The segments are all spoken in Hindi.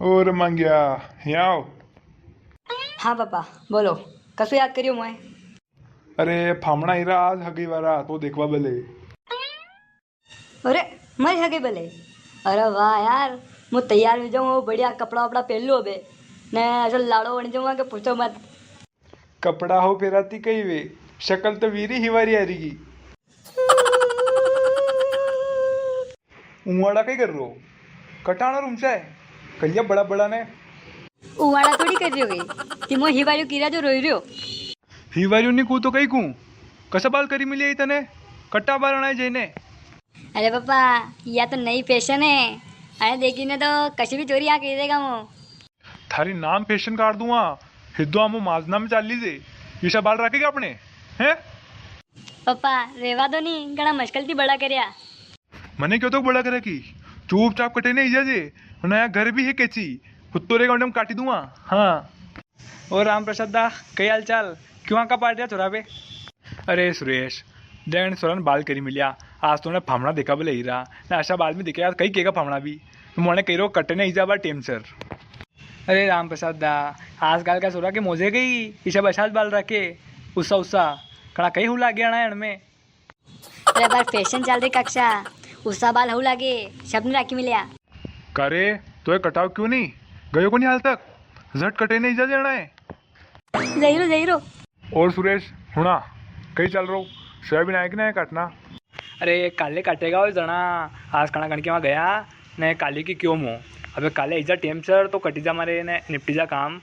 और માંગ્યા અહીંયા આવ. હા પપ્પા બોલો, કશું યાદ કર્યું મોય? અરે ફામણા હીરા આજ હગી વાળા તો દેખવા બલે. અરે મય હગે ભલે. અરે વાહ યાર, હું તૈયાર हो जाऊँ, बढ़िया कपड़ा वपड़ा पहन लूँ अबे ने ऐसा लाड़ो बन जाऊंगा कि पूछो मत. કપડા હો પહેરાતી કઈ વે, શકલ તો વીરી હિવારી હારીગી. ઉવાડા કઈ કર રહો, કટાણા રૂમ છે કલિયા બડા બડા ને. ઉવાડા થોડી કરી રહ્યો ગઈ તીમો હિવાળ્યો કીરા જો રોઈ રહ્યો. હિવારીઓની કું તો કઈ કું કસા બાલ કરી મિલી આવી તને કટ્ટા બારણાય જઈને. अरे पापा यह तो नई फैशन है, अरे देखी ने तो कशी भी चोरी यहाँ कर देगा वो. थारी नाम फैशन काट दूँ આ હિદ્દો આમો માજના में ચાલી છે ઈશા બાલ રાખેગા આપણે હે. પપ્પા રેવા દો નહીં, ઘણા મુશ્કેલથી બડા કર્યા. મને ક્યો તો બડા કરે કી ચૂપચાપ કટીને ઈ જાજે અને આ ઘર બી હે કેચી કુત્તો રે ગાંડમ કાટી दूँ हाँ. और राम प्रसाद दा कई हाल चाल क्यों आका पाट रहा चोरा पे? अरे सुरेश जैन सोरन बाल करी मिलिया आज तो ने फामड़ा देखा बोले हीरा ने आशा बाद में दिखे यार कई केगा फामड़ा भी मोने कई रो कटे ने ईजा बार टेम सर. अरे राम प्रसाद दा आज गाल का सोरा के मोजे गई ईशा बसात बाल रखे उस्सा उस्सा कड़ा कई हुला गया ना में. अरे बार फैशन चल रही कक्षा, उसका बाल हु लागे सबने राखी मिल्या. करे तो ये कटाव क्यों नहीं गयो को नहीं हाल तक झट कटे ने ईजा जाना है. जईरो. और सुरेश हुणा कहीं चल रहा सोयाबीन आए कि नहीं काटना. अरे काले काटेगा और जना आज कणा कण के वहाँ गया ने काले की क्यों मो अबे काले ईजा टेम सर तो कटी जा मारे ने निपटी जा काम.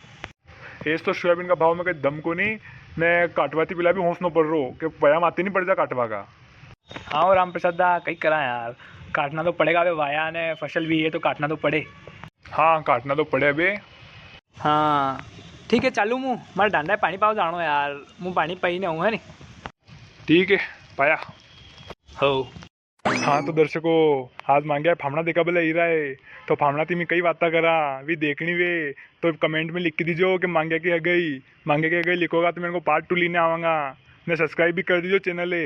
एस तो सोयाबीन का भाव में कहीं दम को नहीं ने काटवाती पिला भी होश न पड़ रहा कि पयाम आती नहीं पड़ जा काटवा का. हाँ और राम प्रसाद दा कई करा यार, काटना तो पड़ेगा अबे वाया ने फसल भी है तो काटना तो पड़े. हाँ काटना तो पड़े अबे. हाँ ठीक है चालू मुँह मारे डांडा पानी पाव जानो यार, मुँह पानी पी ने हूँ है नी. ठीक है पाया. हो हाँ तो दर्शकों आज मांग्या फामड़ा देखा बोले हीरा है तो फामड़ा ती मैं कई बातें करा भी देखनी वे तो कमेंट में लिख के दीजिए कि मांग्या की है गई लिखोगा तो मेरे को पार्ट 2 लेने आवांगा ने सब्सक्राइब भी कर दीजिए चैनल है.